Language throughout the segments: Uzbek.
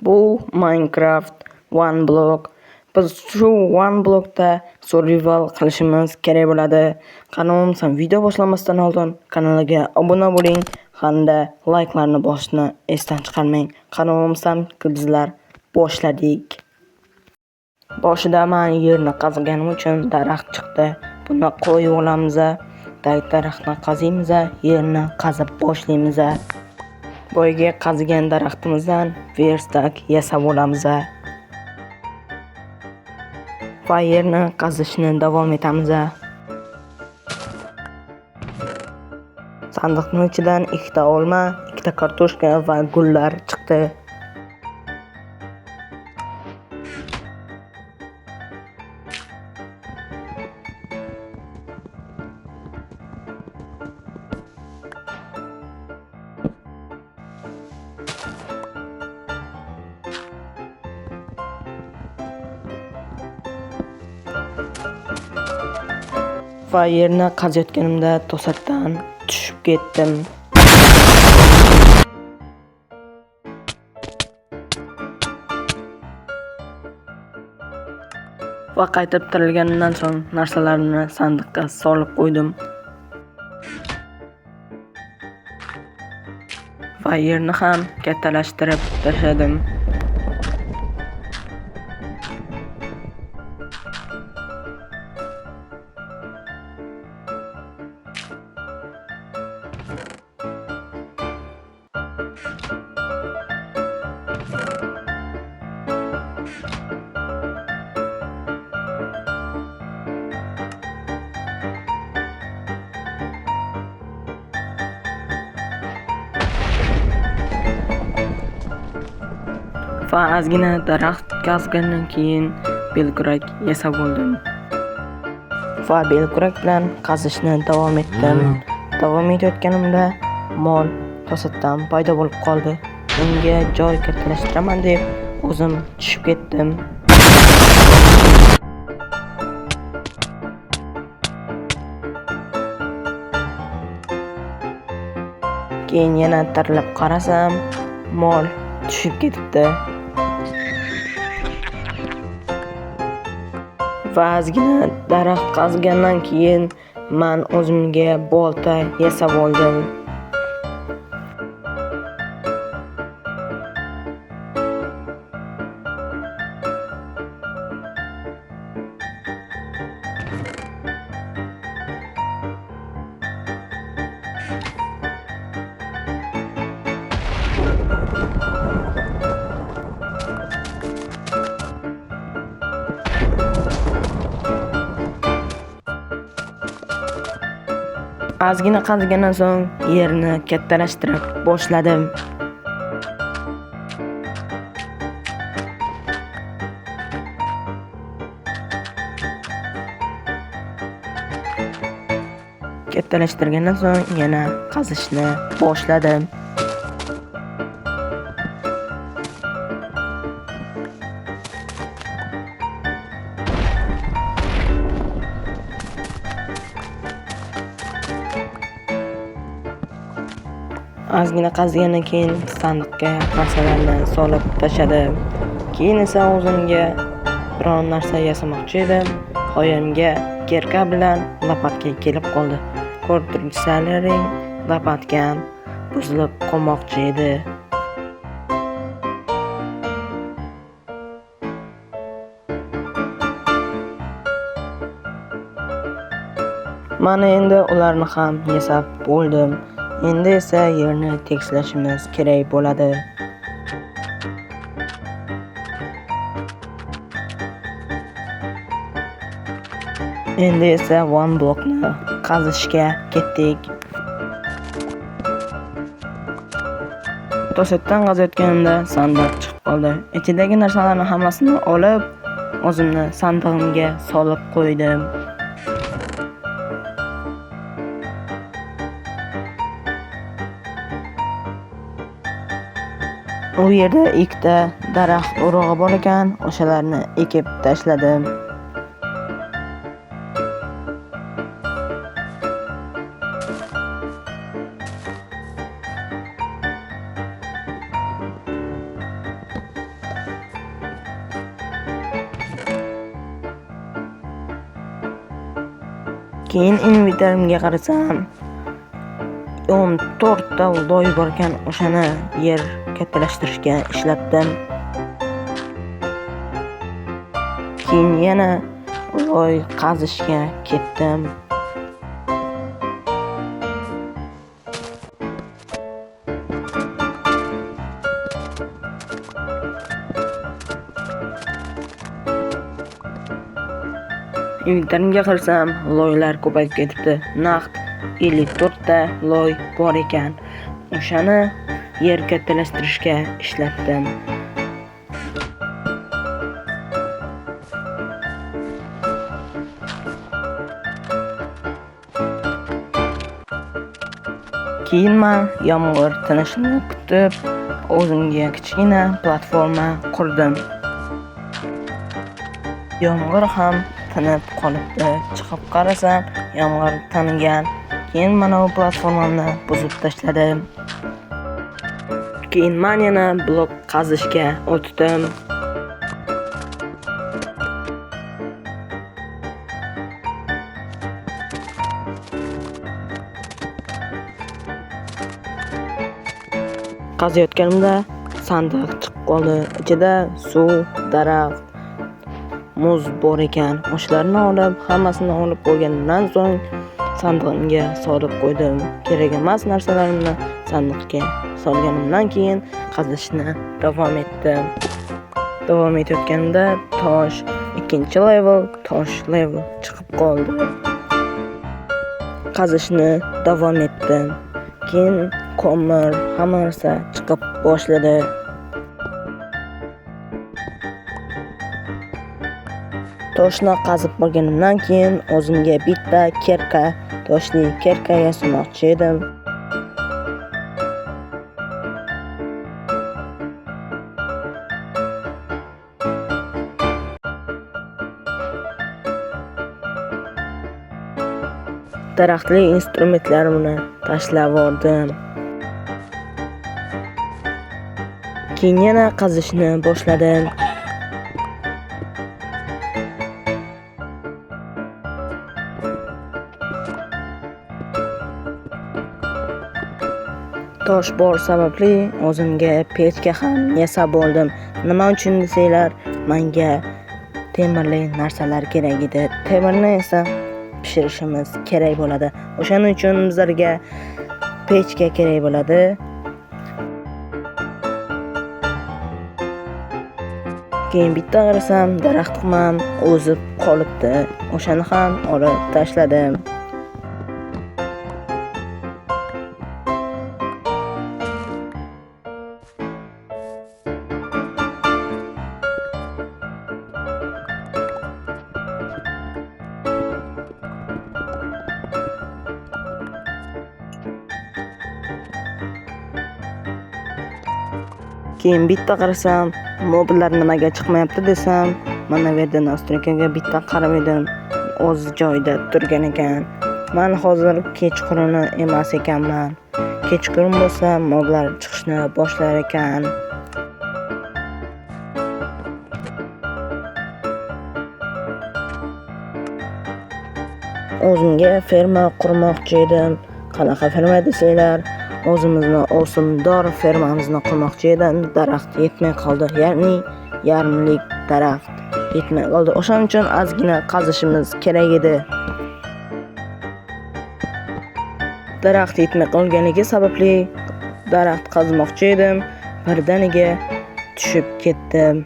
Bu Minecraft One Block. Biz shu One Blockda survival qilishimiz kerak bo'ladi. Qanavimsan video boshlamasdan oldin kanaliga obuna bo'ling hamda like'larni bosishni esdan chiqarmang. Qanavimsan bizlar boshladik. Boshida men yerni qazganim uchun daraxt chiqdi. Buni qo'yib olamiz. Daraxtni qaziymiz, yerni qazib boshlaymiz. Boyga qazigan daraxtimizdan verstak yasab olamiz. Va yerni qazishni davom etamiz. Sandiqning ichidan 2 ta olma, 2 ta kartoshka va gullar chiqdi. Va yerni qaziyotganimda to'satdan tushib ketdim. Va qaytib tirilganimdan so'ng narsalarni sandiqqa solib qo'ydim. Va yerni ham kattalashtirib tashladim. Va ozgina daraxt qazgandan keyin belkurak yasab oldim. Va belkurak bilan qazishni davom etdim. Davom etayotganimda mol to'satdan paydo bo'lib qoldi. Unga joy kattalashtiraman deb o'zim tushib ketdim. Keyin yana tarilib qarasam, mol tushib ketibdi. Va ozgina daraxt qazgandan keyin men o'zimga bolta yasab oldim. Ozgina qazgandan so'ng yerni kattalashtirib boshladim. Kattalashtirgandan so'ng yana qazishni boshladim. Ozgina qazgandan keyin sandiqqa narsalarni solib tashladim. Keyin esa o'zimga biron narsa yasamoqchi edim. Xoyamga kerka bilan lopatka kelib qoldi. Ko'rib turibsizlaring, lopatkam buzilib qolmoqchi edi. Mana endi ularni ham yasab bo'ldim. Endi esa yerni tekslashimiz kerak bo'ladi. Endi esa One Blockni qazishga ketdik. To'satdan qaziyotganimda sandiq chiqib qoldi. Ichidagi narsalarni hammasini olib, o'zimni sandig'imga solib qo'ydim. U yerda 2 ta daraxt urug'i bor ekan, o'shalarni ekib tashladim. Keyin inventarimga qarasam 14 ta loy bor ekan, o'shani yer kattalashtirishga ishlatdim. Keyin yana loy qazishga ketdim. Inventarimga qarasam, loylar ko'payib ketibdi. Naqd 54 ta loy bor ekan. O'shani yer kattalashtirishga ishlatdim. Keyin men yomg'ir tinishini kutib, o'zimga kichkina platforma qurdim. Yomg'ir ham tinib qolibdi. Chiqib qarasam, yomg'ir tinigan. Keyin mana bu platformamni buzib tashladim. Keyin men yana blok qazishga o'tdim. Qaziyotganimda sandiq chiqib qoldi. Ichida suv, daraxt, muz bor ekan. O'shalarni olib, hammasini olib bo'lgandan so'ng sandig'imga solib qo'ydim. Kerak emas narsalarimni sandiqqa solganimdan keyin qazishni davom etdim. Davom etayotganimda tosh, ikkinchi level chiqib qoldi. Qazishni davom etdim. Keyin ko'mir, hamma narsa chiqib boshladi. Toshni qazib bo'lganimdan keyin o'zimga bitta toshli kerka yasamoqchi edim. Daraxtli instrumentlarimni tashlab yubordim. Keyin yana qazishni boshladim. Tosh bor sababli o'zimga pechka ham yasab oldim. Nima uchun desanglar, menga temirli narsalar kerak edi. Temirni esa pishirishimiz kerak bo'ladi. O'shaning uchun bizlarga pechka kerak bo'ladi. Keyin bitta qarasam, daraxtim ham o'zib qolibdi. O'shani ham olib tashladim. Keyin bitta qarasam, mobillar nimaga chiqmayapti desam, mana bu yerda nastroykaga bitta qarab edim, o'z joyida turgan ekan. Men hozir kechqurun emas ekanman. Kechqurun bo'lsa, mobillar chiqishni boshlar ekan. O'zimga ferma qurmoqchi edim. Qanaqa ferma desanglar, o'zimizni o'simdor fermamizni qurmoqchi edim. Daraxt yetmay qoldi, ya'ni yarmlik daraxt yetmay qoldi. O'shaning uchun ozgina qazishimiz kerak edi. Daraxt yetmay qolganligi sababli daraxt qazmoqchi edim. Birdaniga tushib ketdim.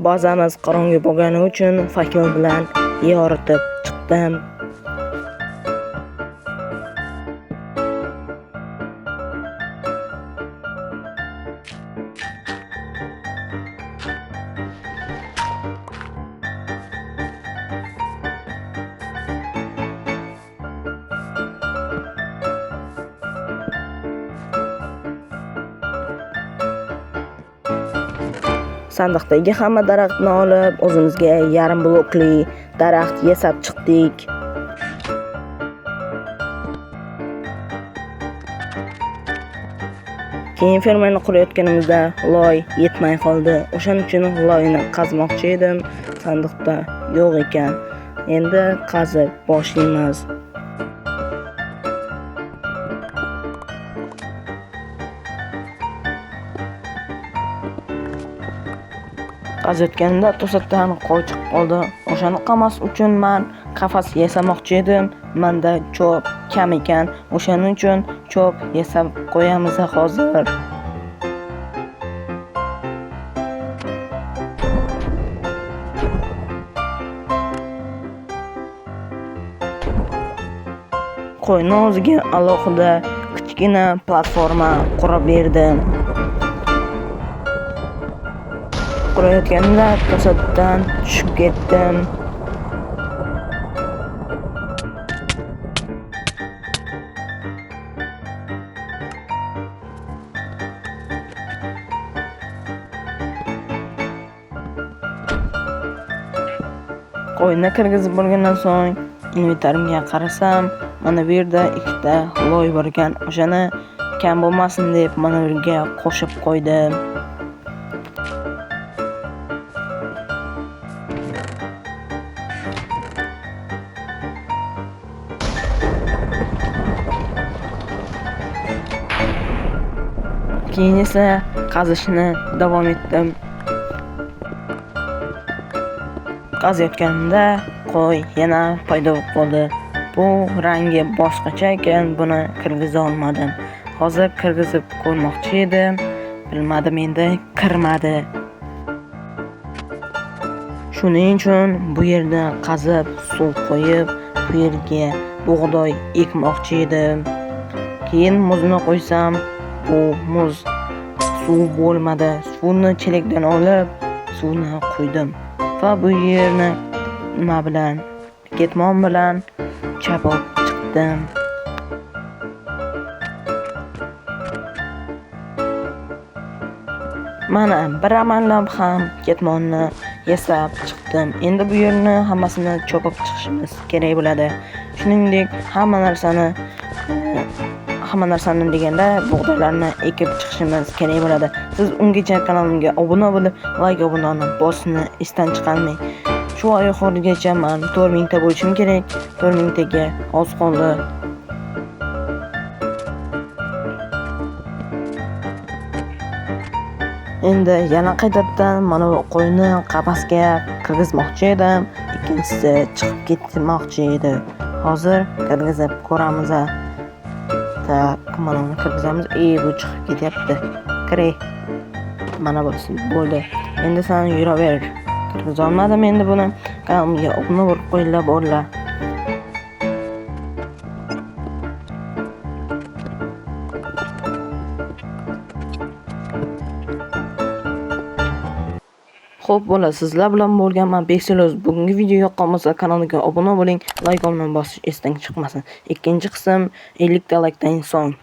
Bazamiz qorong'i bo'lgani uchun fakil bilan yoritib chiqdim. sandiqdagi hamma daraxtni olib, o'zimizga yarim blokli daraxt yasab chiqdik. Keyin fermerni qurayotganimizda loy yetmay qoldi. O'shaning uchun loyni qazmoqchi edim. Sandiqda yo'q ekan. Endi qazib boshlaymiz. Qaziyotganda to'satdan qo'y chiqib qoldi. O'shani qamas uchun men qafas yasamoqchi edim. Menda cho'p kam ekan. O'shaning uchun cho'p yasab qo'yamiz hozir. Qo'yni o'ziga alohida kichkina platforma qurib berdim. Qurayotganda to'satdan tushib ketdim. Qo'yni kirgizib bo'lgandan so'ng inventarimga qarasam, mana bu yerda ikkita loy bor ekan. O'shani kam bo'lmasin deb mana bu yerga qo'shib qo'ydim. Keyin esa qazishni davom etdim. Qaziyotganimda qo'y yana paydo bo'lib qoldi. Bu rangi boshqacha ekan, buni kirgiza olmadim. Hozir kirgizib ko'rmoqchi edim. Bilmadim, endi kirmadi. Shuning uchun bu yerda qazib, suv qo'yib, bu yerga bug'doy ekmoqchi edim. Keyin muzni qo'ysam, bu muz suv bo'lmadi. Suvni chelakdan olib, suvni quydim. Va bu yerni nima bilan, ketmon bilan chapib chiqdim. Mana bir amallab ham ketmonni yasab chiqdim. Endi bu yerni hammasini chopib chiqishimiz kerak bo'ladi. Shuningdek, hamma narsani deganda bug'doylarni ekib chiqishimiz kerak bo'ladi. Siz ungacha kanalimga obuna bo'lib, like obunani bosishni esdan chiqarmang. Shu oy oxirigacha men 4000 ta bo'lishim kerak. 4000 taga oz qoldi. Endi yana qaytadan mana bu qo'yni qafasga kirgizmoqchi edim. Ikkinchisi chiqib ketmoqchi edi. Hozir kirgizib ko'ramiz. Mana uni kirgizamiz. Bu chiqib ketyapti. Kiray. Mana bo'ldi. Endi sen yuraver. Kirgiza olmadim endi buni. Kanalimga obuna bo'lib qo'yinglar borlar. Xo'p, bola, sizlar bilan bo'lganman Bekseloz. Bugungi video yoqqan bo'lsa, kanaliga obuna bo'ling, like olmani bosish esdan chiqmasin. Ikkinchi qism 50 ta likedan so'ng